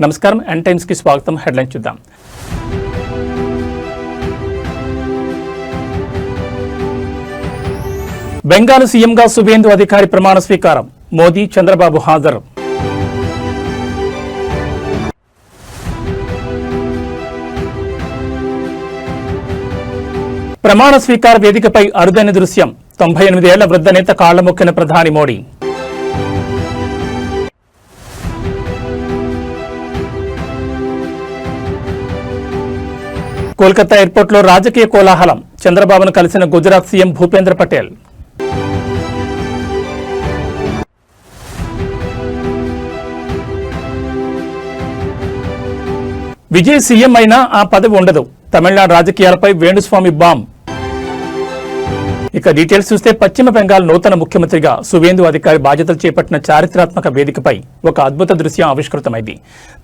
నమస్కారం, n times కి స్వాగతం. హెడ్లైన్స్ చూద్దాం. బెంగాల్ సీఎంగా సువేందు అధికారి ప్రమాణ స్వీకారం. మోదీ, చంద్రబాబు హాజరు. ప్రమాణ స్వీకార వేదికపై అరుదైన దృశ్యం. 98 ఏళ్ల వృద్ధ నేత కాళ్ల మొక్కిన ప్రధాని మోడీ. కోల్కతా ఎయిర్పోర్టులో రాజకీయ కోలాహలం. చంద్రబాబును కలిసిన గుజరాత్ సీఎం భూపేంద్ర పటేల్. విజయ్ సీఎం అయినా ఆ పదవి ఉండదు. తమిళనాడు రాజకీయాలపై వేణుస్వామి బాంబ్. ఇక డీటెయిల్స్ చూస్తే పశ్చిమ బెంగాల్ నూతన ముఖ్యమంత్రిగా సువేందు అధికారి బాధ్యతలు చేపట్టిన చారిత్రాత్మక వేదికపై ఒక అద్భుత దృశ్యం ఆవిష్కృతమైంది.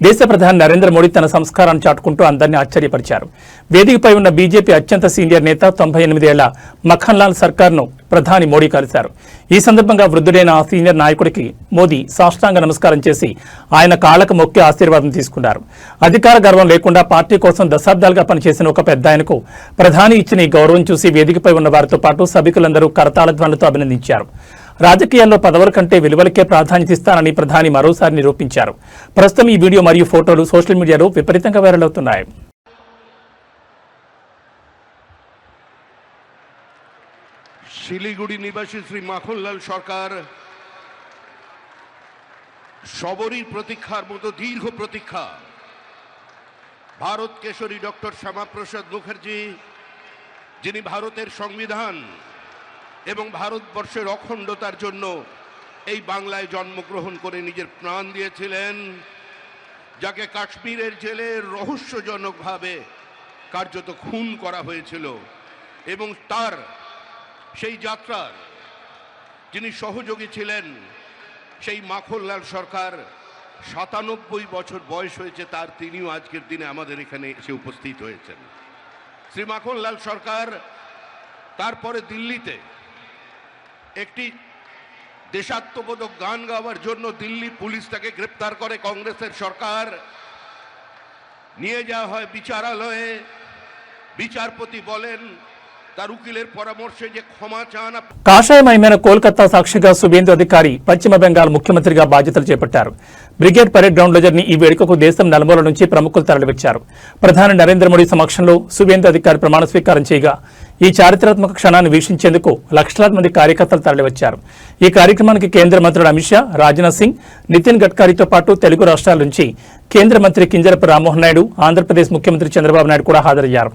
దేశ ప్రధాని నరేంద్ర మోడీ తన సంస్కారాన్ని చాటుకుంటూ అందరినీ ఆశ్చర్యపరిచారు. వేదికపై ఉన్న బీజేపీ అత్యంత సీనియర్ నేత 98 ఏళ్ల మఖన్ లాల్ సర్కార్ను ప్రధాని మోడీ కలిశారు. ఈ సందర్భంగా వృద్ధుడైన ఆ సీనియర్ నాయకుడికి మోదీ సాష్టాంగ నమస్కారం చేసి ఆయన కాళ్లకు మొక్కి ఆశీర్వాదం తీసుకున్నారు. అధికార గర్వం లేకుండా పార్టీ కోసం దశాబ్దాలుగా పనిచేసిన ఒక పెద్ద ఆయనకు ప్రధాని ఇచ్చిన ఈ గౌరవం చూసి వేదికపై ఉన్న వారితో పాటు సభికులందరూ కరతాళ ధ్వనులతో అభినందించారు. రాజకీయాల్లో పదవుల కంటే విలువలకే ప్రాధాన్యత ఇస్తానని ప్రధాని మరోసారి నిరూపించారు. ప్రస్తుతం ఈ వీడియో మరియు ఫోటోలు సోషల్ మీడియాలో విపరీతంగా వైరల్ అవుతున్నాయి. শিলিগুড়ি নিবাসী শ্রী মাখনলাল সরকার সবরই প্রতীক্ষার মতো দীর্ঘ প্রতীক্ষা ভারত কেশরী ডক্টর শ্যামাপ্রসাদ মুখার্জি, যিনি ভারতের সংবিধান এবং ভারতবর্ষের অখণ্ডতার জন্য এই বাংলায় জন্মগ্রহণ করে নিজের প্রাণ দিয়েছিলেন, যাকে কাশ্মীরের জেলে রহস্যজনকভাবে কার্যত খুন করা হয়েছিল, এবং তার সেই যাত্রার যিনি সহযোগী ছিলেন সেই মাখনলাল সরকার 97 বছর বয়স হয়েছে তার, তিনিও আজকের দিনে আমাদের এখানে এসে উপস্থিত হয়েছেন। শ্রী মাখনলাল সরকার তারপরে দিল্লিতে একটি দেশাত্মবোধক গান গাওয়ার জন্য দিল্লি পুলিশ তাকে গ্রেপ্তার করে। কংগ্রেসের সরকার নিয়ে যাওয়া হয় বিচারালয়ে। বিচারপতি বলেন তার উকিলের পরামর্শে যে ক্ষমা চান। కాషాయమయమైన కోల్కతా సాక్షిగా సువేందు అధికారి పశ్చిమ బెంగాల్ ముఖ్యమంత్రిగా బాధ్యతలు చేపట్టారు. బ్రిగేడ్ పరేడ్ గ్రౌండ్ లో జరిగిన ఈ వేడుకకు దేశం నలుమూల నుంచి ప్రముఖులు తరలివచ్చారు. ప్రధాని నరేంద్ర మోడీ సమక్షంలో సువేందు అధికారి ప్రమాణ స్వీకారం చేయగా ఈ చారిత్రాత్మక క్షణాన్ని వీక్షించేందుకు లక్షలాది మంది కార్యకర్తలు తరలివచ్చారు. ఈ కార్యక్రమానికి కేంద్ర మంత్రులు అమిత్ షా, రాజ్నాథ్ సింగ్, నితిన్ గడ్కరీతో పాటు తెలుగు రాష్ట్రాల నుంచి కేంద్ర మంత్రి కింజరపు రామ్మోహన్ నాయుడు, ఆంధ్రప్రదేశ్ ముఖ్యమంత్రి చంద్రబాబు నాయుడు కూడా హాజరయ్యారు.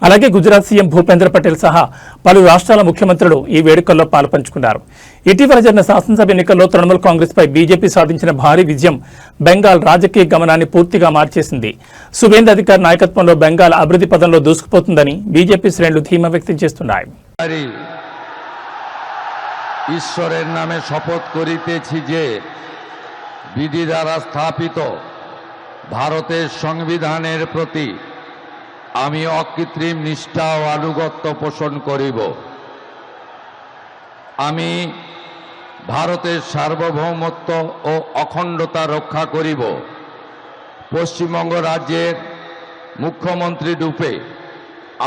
అలాగే గుజరాత్ సీఎం భూపేంద్ర పటేల్ సహా పలు రాష్ట్రాల ముఖ్యమంత్రులు ఈ వేడుకల్లో పాల్పంచుకున్నారు. ఇటీవల జరిగిన శాసనసభ ఎన్నికల్లో తృణమూల్ కాంగ్రెస్ పై బీజేపీ సాధించిన భారీ విజయం బెంగాల్ రాజకీయ గమనాన్ని పూర్తిగా మార్చేసింది. సువేందు అధికారి నాయకత్వంలో బెంగాల్ అభివృద్ధి పదంలో దూసుకుపోతుందని బీజేపీ శ్రేణులు ధీమా వ్యక్తం చేస్తున్నాయి. ঈশ্বরের নামে শপথ করিতেছি যে বিধি দ্বারা স্থাপিত ভারতের সংবিধানের প্রতি আমি অকৃত্রিম নিষ্ঠা ও আনুগত্য পোষণ করিব। আমি ভারতের সার্বভৌমত্ব ও অখণ্ডতা রক্ষা করিব। পশ্চিমবঙ্গ রাজ্যের মুখ্যমন্ত্রী রূপে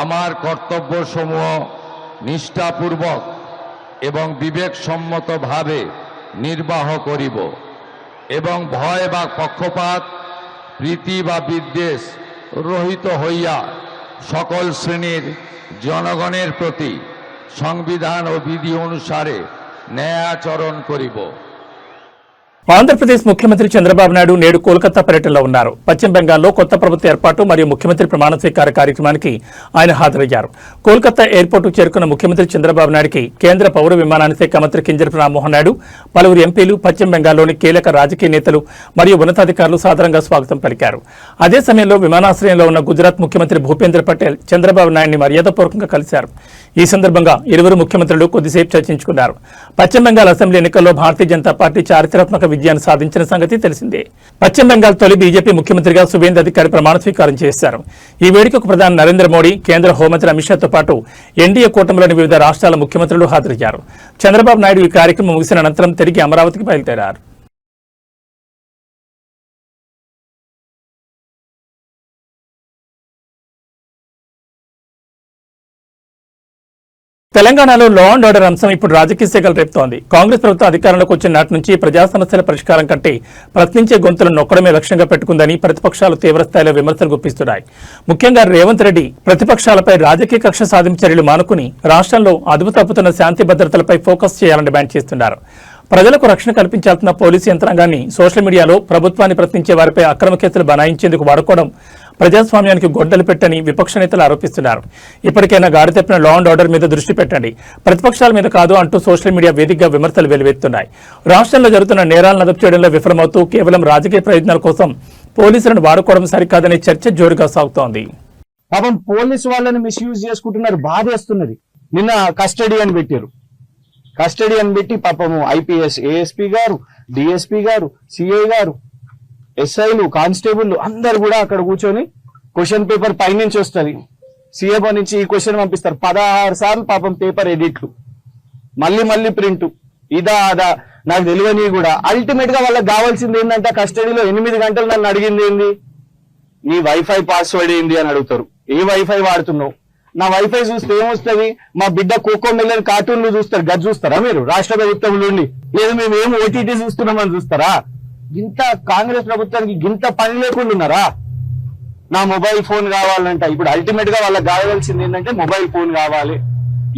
আমার কর্তব্যসমূহ নিষ্ঠাপূর্বক এবং বিবেকসম্মতভাবে নির্বাহ করিব এবং ভয় বা পক্ষপাত, প্রীতি বা বিদ্বেষ রহিত হইয়া সকল শ্রেণীর জনগণের প্রতি সংবিধান ও বিধি অনুসারে ন্যায়াচরণ করিব। ఆంధ్రప్రదేశ్ ముఖ్యమంత్రి చంద్రబాబు నాయుడు నేడు కోల్కతా పర్యటనలో ఉన్నారు. పశ్చిమ బెంగాల్లో కొత్త ప్రభుత్వ ఏర్పాటు మరియు ముఖ్యమంత్రి ప్రమాణ స్వీకార కార్యక్రమానికి ఆయన హాజరయ్యారు. కోల్కతా ఎయిర్పోర్టుకు చేరుకున్న ముఖ్యమంత్రి చంద్రబాబు నాయుడుకి కేంద్ర పౌర విమానయాన శాఖ మంత్రి కింజరపు రామ్మోహన్ నాయుడు, పలువురు ఎంపీలు, పశ్చిమ బెంగాల్లోని కీలక రాజకీయ నేతలు మరియు ఉన్నతాధికారులు సాదరంగా స్వాగతం పలికారు. అదే సమయంలో విమానాశ్రయంలో ఉన్న గుజరాత్ ముఖ్యమంత్రి భూపేంద్ర పటేల్ చంద్రబాబు నాయుడిని మర్యాదపూర్వకంగా కలిశారు. ఈ సందర్భంగా ఇరువురు ముఖ్యమంత్రులు కొద్దిసేపు చర్చించుకున్నారు. పశ్చిమ బెంగాల్ అసెంబ్లీ ఎన్నికల్లో భారతీయ జనతా పార్టీ చారిత్రాత్మక విజయాన్ని సాధించిన సంగతి తెలిసిందే. పశ్చిమ బెంగాల్ తొలి బీజేపీ ముఖ్యమంత్రిగా సువేందు అధికారి ప్రమాణ స్వీకారం చేశారు. ఈ వేడుకకు ప్రధాని నరేంద్ర మోడీ, కేంద్ర హోంమంత్రి అమిత్ షాతో పాటు ఎన్డీఏ కూటమిలోని వివిధ రాష్ట్రాల ముఖ్యమంత్రులు హాజరయ్యారు. చంద్రబాబు నాయుడు ఈ కార్యక్రమం ముగిసిన అనంతరం తిరిగి అమరావతికి బయలుదేరారు. తెలంగాణలో లా అండ్ ఆర్డర్ అంశం ఇప్పుడు రాజకీయ శాఖలు రేపుతోంది. కాంగ్రెస్ ప్రభుత్వం అధికారంలోకి వచ్చిన నాటి నుంచి ప్రజా సమస్యల పరిష్కారం కంటే ప్రశ్నించే గొంతులను నొక్కడమే లక్ష్యంగా పెట్టుకుందని ప్రతిపక్షాలు తీవ్రస్థాయిలో విమర్శలు గుప్పిస్తున్నాయి. ముఖ్యంగా రేవంత్ రెడ్డి ప్రతిపక్షాలపై రాజకీయ కక్ష సాధింపు చర్యలు మానుకుని రాష్ట్రంలో అదుపు తప్పుతున్న శాంతి భద్రతలపై ఫోకస్ చేయాలని డిమాండ్ చేస్తున్నారు. ప్రజలకు రక్షణ కల్పించాల్సిన పోలీసు యంత్రాంగాన్ని సోషల్ మీడియాలో ప్రభుత్వాన్ని ప్రశ్నించే వారిపై అక్రమ కేసులు బనాయించేందుకు వాడుకోవడం ప్రజాస్వామ్యానికి గొడ్డలు పెట్టని విపక్ష నేతలు ఆరోపిస్తున్నారు. ఇప్పటికైనా గాడి తప్పిన లా అండ్ ఆర్డర్ మీద దృష్టి పెట్టండి, ప్రతిపక్షాల మీద కాదు అంటూ సోషల్ మీడియా వేదికగా విమర్శలు వెలువెత్తున్నాయి. రాష్ట్రంలో జరుగుతున్న నేరాలను అదుపు చేయడంలో విఫలమవుతూ కేవలం రాజకీయ ప్రయోజనాల కోసం పోలీసులను వాడుకోవడం సరికాదనే చర్చ జోరుగా సాగుతోంది. పాపం పోలీసు వాళ్ళని మిస్యూజ్ చేసుకుంటున్నారు, బాధేస్తున్నది. నిన్న కస్టడీ అని పెట్టారు. కస్టడీ అని పెట్టి పాపము ఐపీఎస్ ఏఎస్పీ గారు, డిఎస్పీ గారు, సిఐ గారు, ఎస్ఐలు, కానిస్టేబుల్ అందరు కూడా అక్కడ కూర్చొని క్వశ్చన్ పేపర్ పైనుంచి వస్తుంది, సీఎంఓ నుంచి ఈ క్వశ్చన్ పంపిస్తారు. 16 సార్లు పాపం పేపర్ ఎడిట్లు, మళ్ళీ ప్రింట్, ఇదా అదా నాకు తెలియని కూడా. అల్టిమేట్ గా వాళ్ళకి కావాల్సింది ఏంటంటే కస్టడీలో 8 గంటలు నన్ను అడిగింది ఏంది, నీ వైఫై పాస్వర్డ్ ఏంది అని అడుగుతారు. ఏ వైఫై వాడుతున్నావు? నా వైఫై చూస్తే ఏమొస్తుంది? మా బిడ్డ కోకో మెల్లన్ కార్టూన్లు చూస్తారు, గది చూస్తారా మీరు? రాష్ట్ర ప్రభుత్వంలో ఉండి లేదు మేము ఏం ఓటీటీ చూస్తున్నామని చూస్తారా? ఇంత కాంగ్రెస్ ప్రభుత్వానికి ఇంత పని లేకుండా ఉన్నారా? నా మొబైల్ ఫోన్ కావాలంట. ఇప్పుడు అల్టిమేట్ గా వాళ్ళకి కావాల్సింది ఏంటంటే మొబైల్ ఫోన్ కావాలి,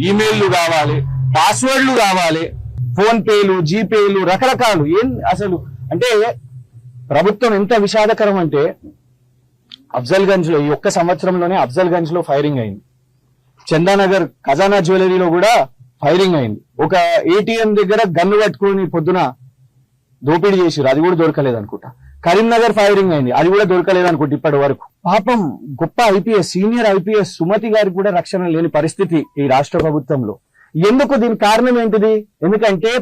ఈమెయిల్లు కావాలి, పాస్వర్డ్లు కావాలి, ఫోన్ పేలు, జీపేలు, రకరకాలు. ఏం అసలు అంటే ప్రభుత్వం ఎంత విషాదకరం అంటే అఫ్జల్గంజ్ లో ఈ ఒక్క సంవత్సరంలోనే అఫ్జల్గంజ్ లో ఫైరింగ్ అయింది. చందానగర్ ఖజానా జ్యువెలరీలో కూడా ఫైరింగ్ అయింది. ఒక ఏటీఎం దగ్గర గన్ను పట్టుకుని పొద్దున దోపిడీ చేసిరు, అది కూడా దొరకలేదు అనుకుంటా. కరీంనగర్ ఫైరింగ్ అయింది, అది కూడా దొరకలేదు అనుకుంటా ఇప్పటి వరకు. పాపం గొప్ప ఐపీఎస్, సీనియర్ ఐపీఎస్ సుమతి గారికి కూడా రక్షణ లేని పరిస్థితి ఈ రాష్ట్ర ప్రభుత్వంలో. ఎందుకు? దీని కారణం ఏంటిది? ఎందుకంటే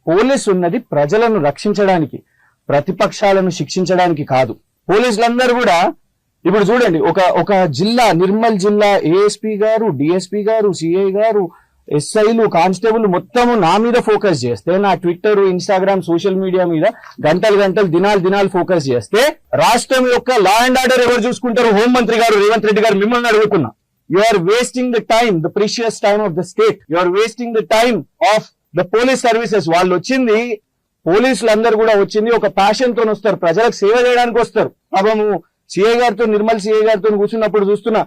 పోలీసు ఉన్నది ప్రజలను రక్షించడానికి, ప్రతిపక్షాలను శిక్షించడానికి కాదు. పోలీసులందరూ కూడా ఇప్పుడు చూడండి, ఒక జిల్లా నిర్మల్ జిల్లా ఏఎస్పీ గారు, డిఎస్పీ గారు, సిఐ గారు, ఎస్ఐలు, కానిస్టేబుల్ మొత్తము నా మీద ఫోకస్ చేస్తే, నా ట్విట్టర్, ఇన్స్టాగ్రామ్, సోషల్ మీడియా మీద గంటలు దినాలు ఫోకస్ చేస్తే రాష్ట్రం యొక్క లా అండ్ ఆర్డర్ ఎవరు చూసుకుంటారు? హోంమంత్రి గారు రేవంత్ రెడ్డి గారు. మిమ్మల్ని అడుగుతున్నా, you are wasting the time, the precious time of the state. You are wasting the time of the police services. వాళ్ళు వచ్చింది, పోలీసులందరూ కూడా వచ్చింది ఒక ప్యాషన్ తో వస్తారు, ప్రజలకు సేవ చేయడానికి వస్తారు. పాపము సిఐ గారితో, నిర్మల్ సిఐ గారితో కూర్చున్నప్పుడు చూస్తున్నా,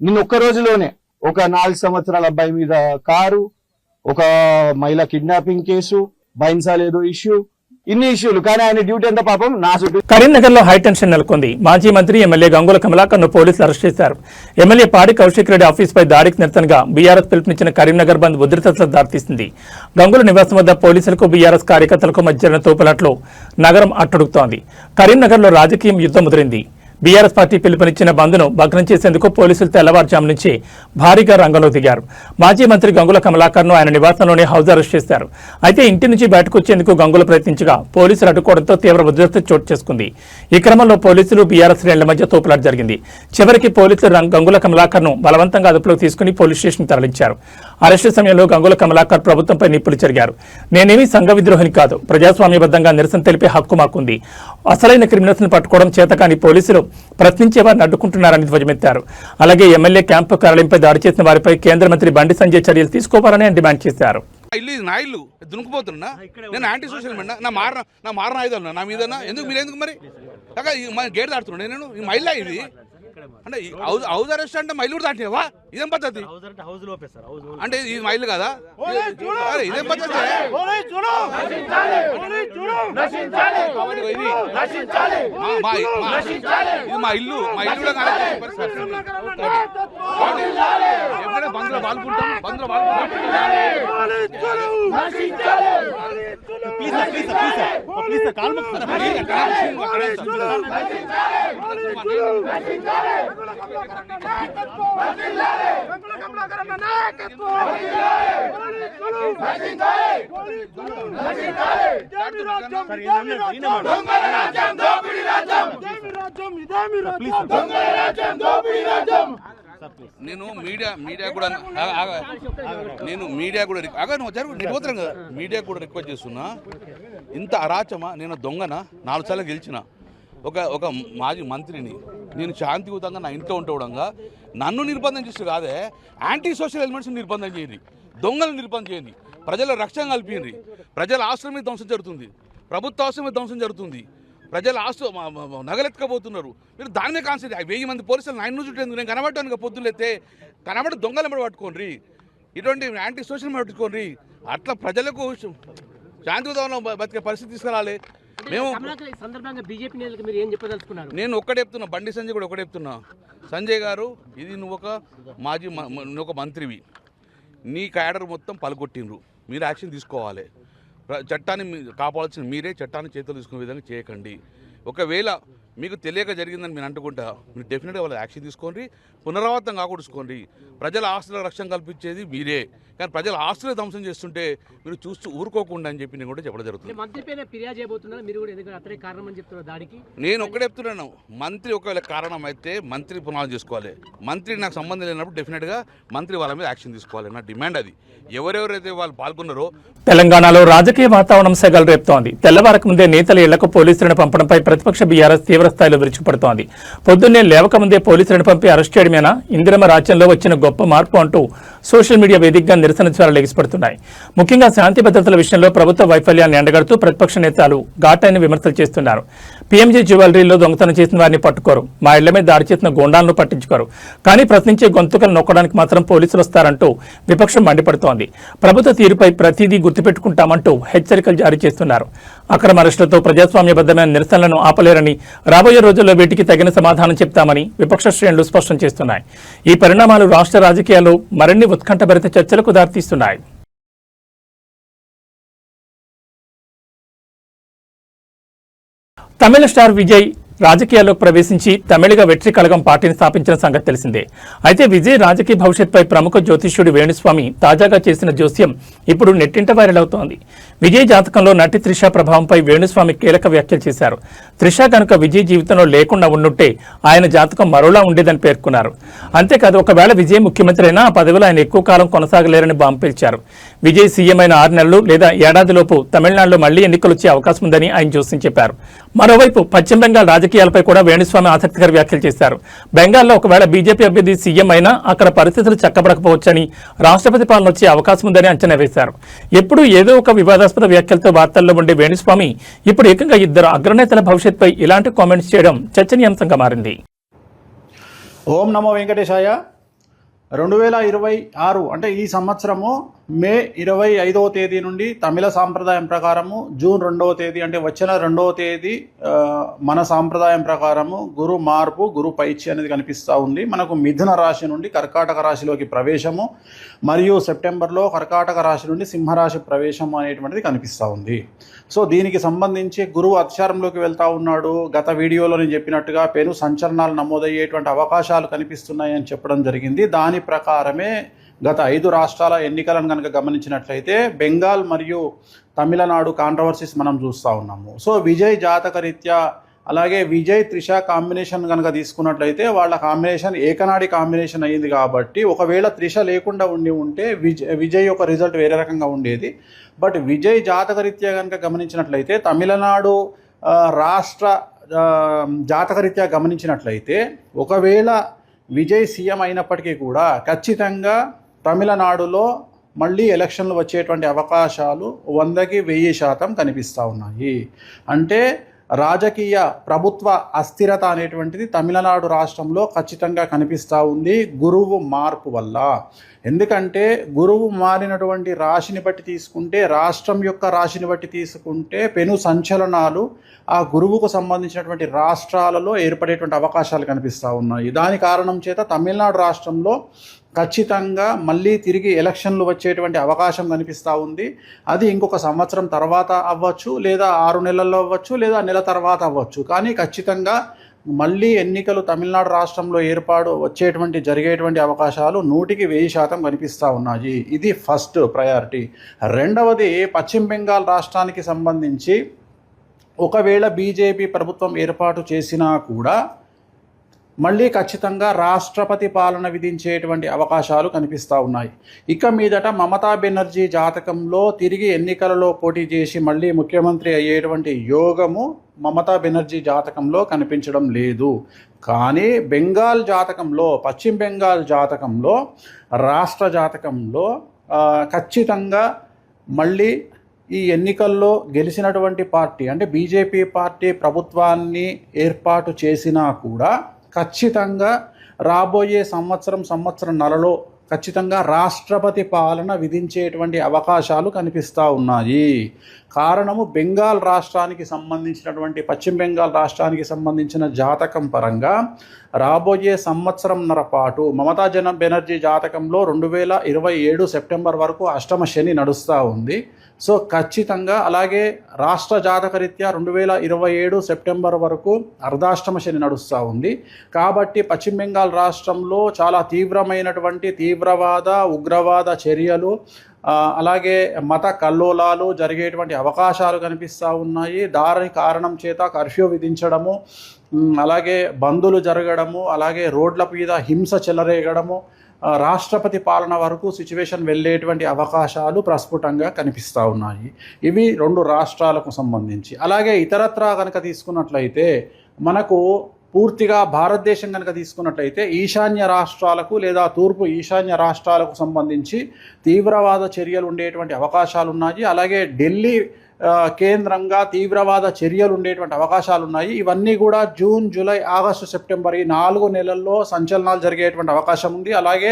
నిన్న ఒక్క రోజులోనే ఒక 4 సంవత్సరాల అబ్బాయి మీద కారు, ఒక మహిళ కిడ్నాపింగ్ కేసు, బైన్సాల్ ఏదో ఇష్యూ, ఇన్ని ఇష్యూలు. కానీ ఆయన డ్యూటీ ఎంత పాపం నా చుట్టూ. కరీంనగర్ లో హైటెన్షన్ నెలకొంది. మాజీ మంత్రి ఎమ్మెల్యే గంగుల కమలాకర్ ను పోలీసులు అరెస్ట్ చేశారు. ఎమ్మెల్యే పాడి కౌశిక్ రెడ్డి ఆఫీస్ పై దాడికి నిరసనగా బీఆర్ఎస్ పిలుపునిచ్చిన కరీంనగర్ బంద్ ఉద్రిక్తతలకు దారితీసింది. గంగుల నివాసం వద్ద పోలీసులకు బీఆర్ఎస్ కార్యకర్తలకు మధ్య జరిగిన తోపులాటలో నగరం అట్టడుగుతోంది. కరీంనగర్ లో రాజకీయం యుద్ధం ముదిరింది. బీఆర్ఎస్ పార్టీ పిలుపునిచ్చిన బంద్ను భగ్నం చేసేందుకు పోలీసులు తెల్లవారుజాము నుంచి భారీగా రంగంలో దిగారు. మాజీ మంత్రి గంగుల కమలాకర్ ను ఆయన నివాసంలోనే హౌస్ అరెస్ట్ చేశారు. అయితే ఇంటి నుంచి బయటకు వచ్చేందుకు గంగుల ప్రయత్నించగా పోలీసులు అడ్డుకోవడంతో తీవ్ర ఉద్రిక్తత చోటు చేసుకుంది. ఈ క్రమంలో పోలీసులు బీఆర్ఎస్ శ్రేణుల మధ్య తోపులాట జరిగింది. చివరికి పోలీసులు గంగుల కమలాకర్ ను బలవంతంగా అదుపులోకి తీసుకుని పోలీస్ స్టేషన్ తరలించారు. అరెస్టు సమయంలో గంగుల కమలాకర్ ప్రభుత్వంపై నిప్పులు చెరిగారు. నేనేమీ సంఘ విద్రోహిని కాదు, ప్రజాస్వామ్యబద్ధంగా నిరసన తెలిపే హక్కు మాకుంది. అసలైన క్రిమినల్స్ ను పట్టుకోవడం చేతకాని పోలీసులు ప్రశ్నించే వారిని అడ్డుకుంటున్నారని ధ్వజమెత్తారు. అలాగే ఎమ్మెల్యే క్యాంపు కార్యాలయంపై దాడి చేసిన వారిపై కేంద్ర మంత్రి బండి సంజయ్ చర్యలు తీసుకోవాలని డిమాండ్ చేశారు. ఇల్లు ఇది, నా ఇల్లు దునుకుపోతున్నా. నేను యాంటీ సోషల్ మీడియా, నా మారణ ఆయుధాలు నా మీద ఎందుకు? మీరు ఎందుకు మరి గేట్ దాడుతున్నా? నేను ఈ మహిళ ఇది అంటే హౌస్ అరెస్ట్ అంటే మైలు కూడా దాటివా? ఇదేం పద్ధతి? అంటే ఇది మైలు కదా? ఇదేం పద్ధతి? ఇది మా ఇల్లు కూడా ఎప్పుడైనా బంద్లో పాల్గొంటాం. నేను మీడియా కూడా రిక్వెస్ట్ చేస్తున్నా. ఇంత అరాచమా? నేను దొంగనా? 4 సార్లు గెలిచిన. ఒక మాజీ మంత్రిని నేను శాంతియుతంగా నా ఇంట్లో ఉండడంగా నన్ను నిర్బంధం చేస్తూ కాదే, యాంటీ సోషల్ ఎలిమెంట్స్ నిర్బంధం చేయండి, దొంగలు నిర్బంధం చేయండి, ప్రజల రక్షణ కల్పించండి. ప్రజల ఆస్తుల మీద ధ్వంసం జరుగుతుంది, ప్రభుత్వ ఆస్తుల మీద ధ్వంసం జరుగుతుంది, ప్రజల ఆస్తు నగలెత్తుకపోతున్నారు. మీరు దాని మీద కాన్సెంట్రేట్. 1000 మంది పోలీసులు నా ఇంటి చుట్టూ నేను కనబడటానికి పొద్దులైతే కనబడి దొంగలు మీద పట్టుకోండి, ఇటువంటి యాంటీ సోషల్ మీద పట్టుకోండి. అట్లా ప్రజలకు శాంతియుతంగా బతికే పరిస్థితి తీసుకురాలి. మేము సందర్భంగా బీజేపీ నేతలకు మీరు ఏం చెప్పదలుచుకున్నారు? నేను ఒక్కటే చెప్తున్నా, బండి సంజయ్ కూడా ఒకటే చెప్తున్నా, సంజయ్ గారు ఇది నువ్వు ఒక మంత్రివి, నీ క్యాడర్ మొత్తం పలగొట్టిండ్రు, మీరు యాక్షన్ తీసుకోవాలి. చట్టాన్ని కాపాడాల్సిన మీరే, చట్టాన్ని చేతులు తీసుకునే విధంగా చేయకండి. ఒకవేళ మీకు తెలియక జరిగిందని మీరు అంటుకుంటా, మీరు డెఫినెట్గా వాళ్ళు యాక్షన్ తీసుకోండి, పునరావృతం కాకూడచుకోండి. ప్రజల ఆస్తుల రక్షణ కల్పించేది మీరే, కానీ ప్రజల ఆస్తులు ధ్వంసం చేస్తుంటే మీరు చూస్తూ ఊరుకోకుండా అని చెప్పి నేను కూడా చెప్పడం జరుగుతుంది. మంత్రి పైన ఫిర్యాదు చేయబోతున్నారు మీరు కూడా, ఎందుకంటే అతనే కారణం అని చెప్తున్నారు దాడికి. నేను ఒక్కడే చెప్తున్నాను, మంత్రి ఒకవేళ కారణం అయితే మంత్రి పునాది చేసుకోవాలి. మంత్రి నాకు సంబంధం లేనప్పుడు డెఫినెట్గా మంత్రి వాళ్ళ మీద యాక్షన్ తీసుకోవాలి. నా డిమాండ్ అది. ఎవరెవరైతే వాళ్ళు పాల్గొన్నారో. తెలంగాణలో రాజకీయ వాతావరణం సెగలు రేపుతోంది. తెల్లవారకు ముందే నేతల ఇళ్లకు పోలీసులను పంపడంపై ప్రతిపక్ష బీఆర్ఎస్ తీవ్రస్థాయిలో విరుచుకుపడుతోంది. పొద్దున్నే లేవకముందే పోలీసులను పంపి అరెస్ట్ చేయడమేనా ఇందిరమ్మ రాజ్యంలో వచ్చిన గొప్ప మార్పు అంటూ సోషల్ మీడియా వేదికగా నిరసన జ్వరాలు ఎగిసిపడుతున్నాయి. ముఖ్యంగా శాంతి భద్రతల విషయంలో ప్రభుత్వ వైఫల్యాన్ని ఎండగడుతూ ప్రతిపక్ష నేతలు ఘాటైన విమర్శలు చేస్తున్నారు. పీఎంజీ జ్యువెలరీలో దొంగతనం చేసిన వారిని పట్టుకోరు, మా ఇళ్ల మీద దాడి చేసిన గోండాలను పట్టించుకోరు, కానీ ప్రశ్నించే గొంతుకలు నొక్కడానికి మాత్రం పోలీసులు వస్తారంటూ విపక్షం మండిపడుతోంది. ప్రభుత్వ తీరుపై ప్రతిదీ గుర్తుపెట్టుకుంటామంటూ హెచ్చరికలు జారీ చేస్తున్నారు. అక్రమ అరెస్టులతో ప్రజాస్వామ్యబద్ధమైన నిరసనలను ఆపలేరని, రాబోయే రోజుల్లో వీటికి తగిన సమాధానం చెప్తామని విపక్ష శ్రేణులు స్పష్టం చేస్తున్నాయి. ఈ పరిణామాలు రాష్ట్ర రాజకీయాల్లో మరిన్ని ఉత్కంఠభరిత చర్చలకు దారితీస్తున్నాయి. తమిళ స్టార్ విజయ్ రాజకీయాల్లోకి ప్రవేశించి తమిళగా వెట్రి కళగం పార్టీని స్థాపించిన సంగతి తెలిసిందే. అయితే విజయ్ రాజకీయ భవిష్యత్పై ప్రముఖ జ్యోతిష్యుడు వేణుస్వామి తాజాగా చేసిన జోస్యం ఇప్పుడు నెట్టింట వైరల్ అవుతోంది. విజయ్ జాతకంలో నటి త్రిష ప్రభావంపై వేణుస్వామి కీలక వ్యాఖ్యలు చేశారు. త్రిష కనుక విజయ్ జీవితంలో లేకుండా ఉండుంటే ఆయన జాతకం మరోలా ఉండేదని పేర్కొన్నారు. అంతేకాదు, ఒకవేళ విజయ్ ముఖ్యమంత్రి అయినా ఆ పదవిలో ఆయన ఎక్కువ కాలం కొనసాగలేరని బాంబు పేల్చారు. విజయ్ సీఎం అయిన 6 నెలలు లేదా ఏడాదిలోపు తమిళనాడులో మళ్లీ ఎన్నికలు వచ్చే అవకాశం ఉందని ఆయన జోస్యం చెప్పారు. మరోవైపు పశ్చిమ బెంగాల్ రాజకీయాలపై కూడా వేణుస్వామి ఆసక్తికర వ్యాఖ్యలు చేశారు. బెంగాల్లో ఒకవేళ బీజేపీ అభ్యర్థి సీఎం అయినా అక్కడ పరిస్థితులు చక్కబడకపోవచ్చని, రాష్ట్రపతి పాలన వచ్చే అవకాశం ఉందని అంచనా వేశారు. ఎప్పుడూ ఏదో ఒక వివాదాస్పద వ్యాఖ్యలతో వార్తల్లో ఉండే వేణుస్వామి ఇప్పుడు ఏకంగా 2 అగ్రనేతల భవిష్యత్పై ఇలాంటి కామెంట్స్ చేయడం చర్చనీయాంశంగా మారింది. ఓం నమో వెంకటేశాయ. 2026 అంటే ఈ సంవత్సరము మే 25వ తేదీ నుండి తమిళ సాంప్రదాయం ప్రకారము జూన్ 2వ తేదీ అంటే వచ్చిన 2వ తేదీ మన సాంప్రదాయం ప్రకారము గురు మార్పు, గురు పైచ్య అనేది కనిపిస్తూ ఉంది. మనకు మిథున రాశి నుండి కర్కాటక రాశిలోకి ప్రవేశము మరియు సెప్టెంబర్లో కర్కాటక రాశి నుండి సింహరాశి ప్రవేశం అనేటువంటిది కనిపిస్తూ ఉంది. సో దీనికి సంబంధించి గురువు అతిచారంలోకి వెళ్తూ ఉన్నాడు. గత వీడియోలో నేను చెప్పినట్టుగా పెను సంచలనాలు నమోదయ్యేటువంటి అవకాశాలు కనిపిస్తున్నాయని చెప్పడం జరిగింది. దాని ప్రకారమే గత 5 రాష్ట్రాల ఎన్నికలను కనుక గమనించినట్లయితే బెంగాల్ మరియు తమిళనాడు కాంట్రవర్సీస్ మనం చూస్తూ ఉన్నాము. సో విజయ్ జాతకరీత్యా అలాగే విజయ్ త్రిష కాంబినేషన్ కనుక తీసుకున్నట్లయితే వాళ్ళ కాంబినేషన్ ఏకనాడి కాంబినేషన్ అయ్యింది. కాబట్టి ఒకవేళ త్రిష లేకుండా ఉంటే విజయ్ యొక్క రిజల్ట్ వేరే రకంగా ఉండేది. బట్ విజయ్ జాతకరీత్యా కనుక గమనించినట్లయితే తమిళనాడు రాష్ట్ర జాతకరీత్యా గమనించినట్లయితే ఒకవేళ విజయ్ సీఎం అయినప్పటికీ కూడా ఖచ్చితంగా తమిళనాడులో మళ్ళీ ఎలక్షన్లు వచ్చేటువంటి అవకాశాలు 100కి 1000% కనిపిస్తూ ఉన్నాయి. అంటే రాజకీయ ప్రభుత్వ అస్థిరత అనేటువంటిది తమిళనాడు రాష్ట్రంలో ఖచ్చితంగా కనిపిస్తూ ఉంది గురువు మార్పు వల్ల. ఎందుకంటే గురువు మారినటువంటి రాశిని బట్టి తీసుకుంటే, రాష్ట్రం యొక్క రాశిని బట్టి తీసుకుంటే పెను సంచలనాలు ఆ గురువుకు సంబంధించినటువంటి రాష్ట్రాలలో ఏర్పడేటువంటి అవకాశాలు కనిపిస్తూ ఉన్నాయి. దాని కారణం చేత తమిళనాడు రాష్ట్రంలో ఖచ్చితంగా మళ్ళీ తిరిగి ఎలక్షన్లు వచ్చేటువంటి అవకాశం కనిపిస్తూ ఉంది. అది ఇంకొక సంవత్సరం తర్వాత అవ్వచ్చు, లేదా 6 నెలల్లో అవ్వచ్చు, లేదా నెల తర్వాత అవ్వచ్చు. కానీ ఖచ్చితంగా మళ్ళీ ఎన్నికలు తమిళనాడు రాష్ట్రంలో జరిగేటువంటి అవకాశాలు 100కి 1000% కనిపిస్తూ ఉన్నాయి. ఇది ఫస్ట్ ప్రయారిటీ. రెండవది, పశ్చిమ బెంగాల్ రాష్ట్రానికి సంబంధించి ఒకవేళ బీజేపీ ప్రభుత్వం ఏర్పాటు చేసినా కూడా మళ్ళీ ఖచ్చితంగా రాష్ట్రపతి పాలన విధించేటువంటి అవకాశాలు కనిపిస్తూ ఉన్నాయి. ఇక మీదట మమతా బెనర్జీ జాతకంలో తిరిగి ఎన్నికలలో పోటీ చేసి మళ్ళీ ముఖ్యమంత్రి అయ్యేటువంటి యోగము మమతా బెనర్జీ జాతకంలో కనిపించడం లేదు. కానీ బెంగాల్ జాతకంలో, పశ్చిమ బెంగాల్ జాతకంలో, రాష్ట్ర జాతకంలో ఖచ్చితంగా మళ్ళీ ఈ ఎన్నికల్లో గెలిచినటువంటి పార్టీ అంటే బీజేపీ పార్టీ ప్రభుత్వాన్ని ఏర్పాటు చేసినా కూడా ఖచ్చితంగా రాబోయే సంవత్సరంన్నరలో ఖచ్చితంగా రాష్ట్రపతి పాలన విధించేటువంటి అవకాశాలు కనిపిస్తూ ఉన్నాయి. కారణము బెంగాల్ రాష్ట్రానికి సంబంధించినటువంటి, పశ్చిమ బెంగాల్ రాష్ట్రానికి సంబంధించిన జాతకం పరంగా రాబోయే సంవత్సరంన్నర పాటు మమతా బెనర్జీ జాతకంలో 2027 సెప్టెంబర్ వరకు అష్టమ శని నడుస్తూ ఉంది. సో ఖచ్చితంగా అలాగే రాష్ట్ర జాతకరీత్యా 2027 సెప్టెంబర్ వరకు అర్ధాష్టమ శని నడుస్తూ ఉంది. కాబట్టి పశ్చిమ బెంగాల్ రాష్ట్రంలో చాలా తీవ్రమైనటువంటి తీవ్రవాద ఉగ్రవాద చర్యలు, అలాగే మత కల్లోలాలు జరిగేటువంటి అవకాశాలు కనిపిస్తూ ఉన్నాయి. దాని కారణం చేత కర్ఫ్యూ విధించడము, అలాగే బందులు జరగడము, అలాగే రోడ్ల మీద హింస చెలరేగడము, రాష్ట్రపతి పాలన వరకు సిచ్యువేషన్ వెళ్ళేటువంటి అవకాశాలు ప్రస్ఫుటంగా కనిపిస్తూ ఉన్నాయి. ఇవి 2 రాష్ట్రాలకు సంబంధించి. అలాగే ఇతరత్రా కనుక తీసుకున్నట్లయితే మనకు పూర్తిగా భారతదేశం కనుక తీసుకున్నట్లయితే ఈశాన్య రాష్ట్రాలకు లేదా తూర్పు ఈశాన్య రాష్ట్రాలకు సంబంధించి తీవ్రవాద చర్యలు ఉండేటువంటి అవకాశాలు ఉన్నాయి. అలాగే ఢిల్లీ కేంద్రంగా తీవ్రవాద చర్యలు ఉండేటువంటి అవకాశాలు ఉన్నాయి. ఇవన్నీ కూడా జూన్, జూలై, ఆగస్టు, సెప్టెంబర్ ఈ 4 నెలల్లో సంచలనాలు జరిగేటువంటి అవకాశం ఉంది. అలాగే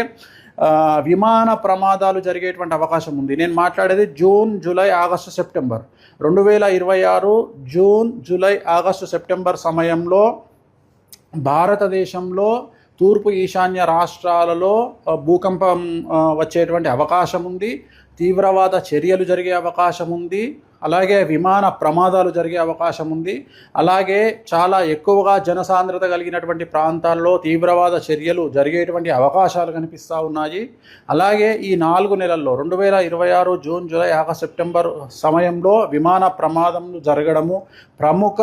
విమాన ప్రమాదాలు జరిగేటువంటి అవకాశం ఉంది. నేను మాట్లాడేది June, July, August, September 2026 June, July, August, September సమయంలో భారతదేశంలో తూర్పు ఈశాన్య రాష్ట్రాలలో భూకంపం వచ్చేటువంటి అవకాశం ఉంది. తీవ్రవాద చర్యలు జరిగే అవకాశం ఉంది. అలాగే విమాన ప్రమాదాలు జరిగే అవకాశం ఉంది. అలాగే చాలా ఎక్కువగా జనసాంద్రత కలిగినటువంటి ప్రాంతాల్లో తీవ్రవాద చర్యలు జరిగేటువంటి అవకాశాలు కనిపిస్తూ ఉన్నాయి. అలాగే ఈ 4 నెలల్లో 2026 జూన్, జూలై, ఆగస్టు, సెప్టెంబర్ సమయంలో విమాన ప్రమాదములు జరగడము, ప్రముఖ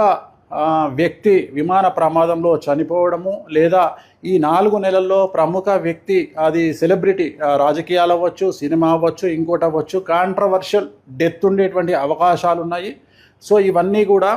వ్యక్తి విమాన ప్రమాదంలో చనిపోవడము, లేదా ఈ 4 నెలల్లో ప్రముఖ వ్యక్తి, అది సెలబ్రిటీ, రాజకీయాలు అవ్వచ్చు, సినిమా అవ్వచ్చు, ఇంకోటి అవ్వచ్చు, కాంట్రవర్షియల్ డెత్ ఉండేటువంటి అవకాశాలు ఉన్నాయి. సో ఇవన్నీ కూడా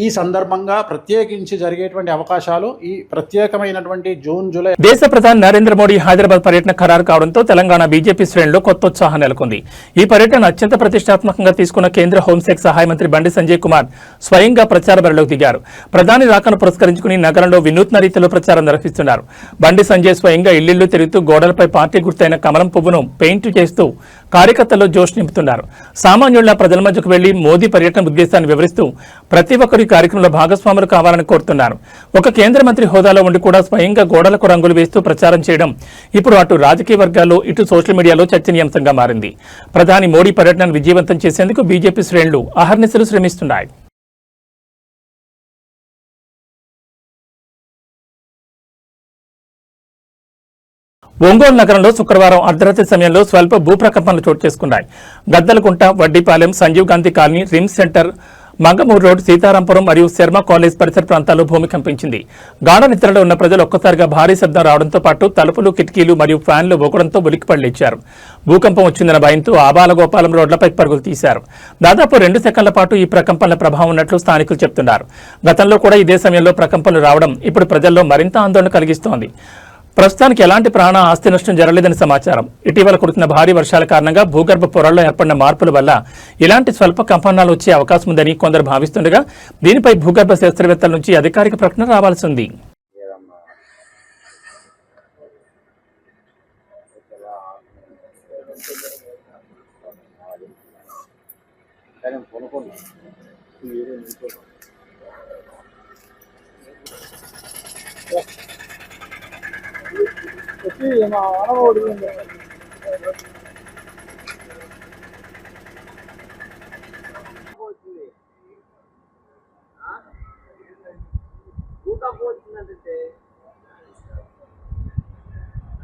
ఈ సందర్భంగా ప్రత్యేకించి జరిగేటువంటి అవకాశాలు ఈ ప్రత్యేకమైనటువంటి జూన్, జూలై. దేశ ప్రధాని నరేంద్ర మోడీ హైదరాబాద్ పర్యటన ఖరారు కావడంతో తెలంగాణ బీజేపీ శ్రేణుల్లో కొత్త ఉత్సాహం నెలకొంది. ఈ పర్యటన అత్యంత ప్రతిష్టాత్మకంగా తీసుకున్న కేంద్ర హోంశాఖ సహాయ మంత్రి బండి సంజయ్ కుమార్ స్వయంగా ప్రచార బరిలోకి దిగారు. ప్రధాని రాకను పురస్కరించుకుని నగరంలో వినూత్న రీతిలో ప్రచారం నిర్వహిస్తున్నారు. బండి సంజయ్ స్వయంగా ఇళ్లిళ్లు తిరుగుతూ గోడలపై పార్టీ గుర్తైన కమలం పువ్వును పెయింట్ చేస్తూ కార్యకర్తల్లో జోష్ నింపుతున్నారు. సామాన్యుల ప్రజల మధ్యకు వెళ్లి మోదీ పర్యటన ఉద్దేశాన్ని వివరిస్తూ ప్రతి ఒక్కరు ఈ కార్యక్రమంలో భాగస్వాములు కావాలని కోరుతున్నారు. ఒక కేంద్ర మంత్రి హోదాలో ఉండి కూడా స్వయంగా గోడలకు రంగులు వేస్తూ ప్రచారం చేయడం ఇప్పుడు అటు రాజకీయ వర్గాల్లో ఇటు సోషల్ మీడియాలో చర్చనీయాంశంగా మారింది. ప్రధాని మోడీ పర్యటనను విజయవంతం చేసేందుకు బీజేపీ శ్రేణులు అహర్నిశలు శ్రమిస్తున్నాయి. ఒంగోలు నగరంలో శుక్రవారం అర్ధరాత్రి సమయంలో స్వల్ప భూప్రకంపనలు చోటు చేసుకున్నాయి. Gaddalakunta, Vaddipalem, Sanjeev Gandhi colony, RIMS centre, Mangamuru road, Seetharampuram మరియు శర్మ కాలేజ్ పరిసర ప్రాంతాల్లో భూమి కంపించింది. గాఢ నిద్రలో ఉన్న ప్రజలు ఒక్కసారిగా భారీ శబ్దం రావడంతో పాటు తలుపులు, కిటికీలు మరియు ఫ్యాన్లు ఊగడంతో ఉలిక్కిపడి లేచారు. భూకంపం వచ్చిందన్న భయంతో ఆబాలగోపాలం రోడ్లపై పరుగులు తీశారు. దాదాపు 2 సెకన్ల పాటు ఈ ప్రకంపనల ప్రభావం ఉన్నట్లు స్థానికులు చెబుతున్నారు. గతంలో కూడా ఇదే సమయంలో ప్రకంపనలు రావడం ఇప్పుడు ప్రజల్లో మరింత ఆందోళన కలిగిస్తోంది. ప్రస్తుతానికి ఎలాంటి ప్రాణ ఆస్తి నష్టం జరగలేదని సమాచారం. ఇటీవల కురిసిన భారీ వర్షాల కారణంగా భూగర్భ పొరల్లో ఏర్పడిన మార్పుల వల్ల ఇలాంటి స్వల్ప కంపనాలు వచ్చే అవకాశం ఉందని కొందరు భావిస్తుండగా దీనిపై భూగర్భ శాస్త్రవేత్తల నుంచి అధికారిక ప్రకటన రావాల్సి ఉంది.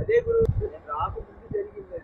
అదే గురు రాకు జరిగింది.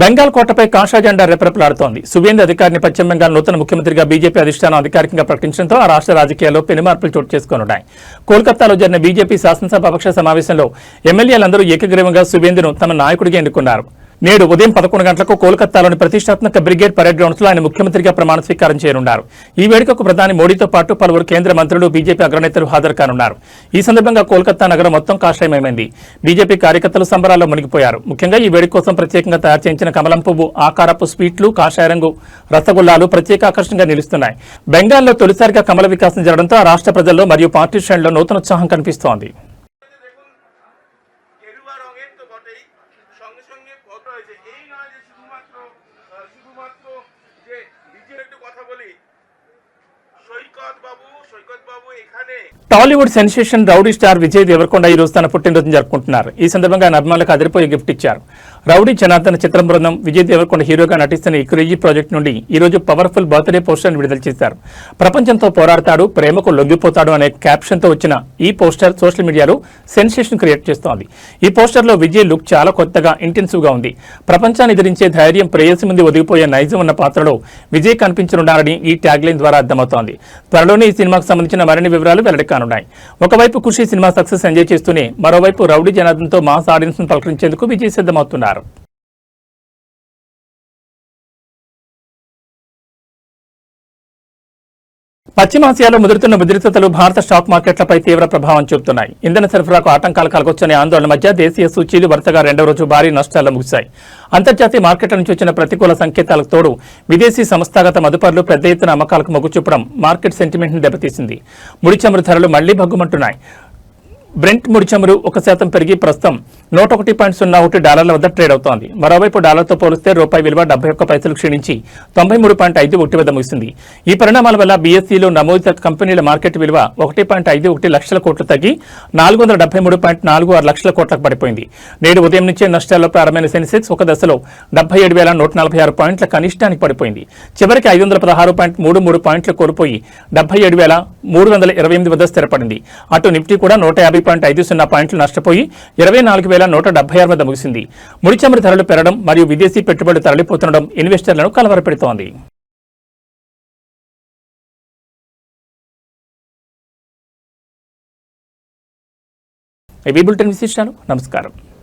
బెంగాల్ కోటపై కాషాయ జెండా రెపరెపలాడుతోంది. సువేందు అధికారిని పశ్చిమ బెంగాల్ నూతన ముఖ్యమంత్రిగా బీజేపీ అధిష్టానం అధికారికంగా ప్రకటించడంతో ఆ రాష్ట్ర రాజకీయాల్లో పెనుమార్పులు చోటు చేసుకోనున్నాయి. కోల్కతాలో జరిగిన బీజేపీ శాసనసభాపక్ష సమావేశంలో ఎమ్మెల్యేలందరూ ఏకగ్రీవంగా సువేందును తమ నాయకుడిగా ఎన్నుకున్నారు. నేడు ఉదయం 11 గంటలకు కోల్కతాలోని ప్రతిష్టాత్మక బ్రిగేడ్ పరేడ్ గ్రౌండ్స్ లో ఆయన ముఖ్యమంత్రిగా ప్రమాణ స్వీకారం చేయనున్నారు. ఈ వేడుకకు ప్రధాని మోడీతో పాటు పలువురు కేంద్ర మంత్రులు, బీజేపీ అగ్రనేతలు హాజరు కానున్నారు. ఈ సందర్భంగా కోల్కతా నగరం మొత్తం కాషాయమైంది. బీజేపీ కార్యకర్తలు సంబరాల్లో మునిగిపోయారు. ముఖ్యంగా ఈ వేడుక కోసం ప్రత్యేకంగా తయారు చేయించిన కమలం పువ్వు ఆకారపు స్వీట్లు, కాషాయ రంగు రసగుల్లాలు ప్రత్యేక ఆకర్షణగా నిలుస్తున్నాయి. బెంగాల్లో తొలిసారిగా కమల వికాసం జరగడంతో ఆ రాష్ట్ర ప్రజల్లో మరియు పార్టీ శ్రేణుల్లో నూతన ఉత్సాహం కనిపిస్తోంది. Tollywood sensation rowdy star Vijay Deverakonda ఈ రోజు తన పుట్టినరోజు జరుపుకుంటున్నారు. ఈ సందర్భంగా ఆయన అభిమానులకు అదిరిపోయే గిఫ్ట్ ఇచ్చారు. రౌడీ జనార్దన్ చిత్రం బృందం విజయ్ దేవరకొండ హీరోగా నటిస్తున్న ఈ క్రేజీ ప్రాజెక్ట్ నుండి ఈ రోజు పవర్ఫుల్ బర్త్డే పోస్టర్ విడుదల చేశారు. ప్రపంచంతో పోరాడతాడు, ప్రేమకు లొంగిపోతాడు అనే క్యాప్షన్ తో వచ్చిన ఈ పోస్టర్ సోషల్ మీడియాలో సెన్సేషన్ క్రియేట్ చేస్తోంది. ఈ పోస్టర్ లో విజయ్ లుక్ చాలా కొత్తగా, ఇంటెన్సివ్ గా ఉంది. ప్రపంచాన్ని ఎదిరించే ధైర్యం, ప్రేయసి ముందు ఒదిగిపోయే నైజం ఉన్న పాత్రలో విజయ్ కనిపించనున్నారని ఈ ట్యాగ్ లైన్ ద్వారా అర్థమవుతోంది. త్వరలోనే ఈ సినిమాకు సంబంధించిన మరిన్ని వివరాలు వెల్లడి కానున్నాయి. ఒకవైపు ఖుషి సినిమా సక్సెస్ ఎంజాయ్ చేస్తూనే మరోవైపు రౌడీ జనార్దన్తో మాస్ ఆడియన్స్ ను పలకరించేందుకు విజయ్ సిద్ధమవుతున్నారు. పశ్చిమాసియాలో ముదురుతున్న ఉద్రిక్తతలు భారత స్టాక్ మార్కెట్లపై తీవ్ర ప్రభావం చూపుతున్నాయి. ఇంధన సరఫరాకు ఆటంకాలు కలగొచ్చనే ఆందోళన మధ్య దేశీయ సూచీలు వరుసగా రెండవ రోజు భారీ నష్టాల్లో ముగిశాయి. అంతర్జాతీయ మార్కెట్ల నుంచి వచ్చిన ప్రతికూల సంకేతాలకు తోడు విదేశీ సంస్థాగత మదుపర్లు పెద్ద ఎత్తున అమ్మకాలకు మొగ్గు చూపడం మార్కెట్ సెంటిమెంట్ ను దెబ్బతీసింది. ముడి చమురు ధరలు మళ్లీ భగ్గుమంటున్నాయి. బ్రెంట్ ముడి చమురు 1% పెరిగి ప్రస్తుతం $101.01 వద్ద ట్రేడ్ అవుతోంది. మరోవైపు డాలర్తో పోలిస్తే రూపాయి విలువ 71 పైసలు క్షీణించి 93.51 వద్ద ముగిసింది. ఈ పరిణామాల వల్ల బీఎస్ఈలో నమోదిత కంపెనీల మార్కెట్ విలువ 1.51 లక్షల కోట్లు తగ్గి 473.46 లక్షల కోట్లకు పడిపోయింది. నేడు ఉదయం నుంచే నష్టాల్లో ప్రారంభమైన సెన్సెక్స్ ఒక దశలో 77,146 పాయింట్ల కనిష్టానికి పడిపోయింది. చివరికి 516.33 పాయింట్లు కోల్పోయి 77,328 వద్ద స్థిరపడింది. అటు నిఫ్టీ కూడా 150.50 పాయింట్లు నష్టపోయి 24,176 వద్ద ముగిసింది. ముడి చమురు ధరలు పెరగడం మరియు విదేశీ పెట్టుబడులు తరలిపోతుండడం ఇన్వెస్టర్లను కలవరపెడుతోంది. ఈ బులెటిన్ విశేషాలు. నమస్కారం.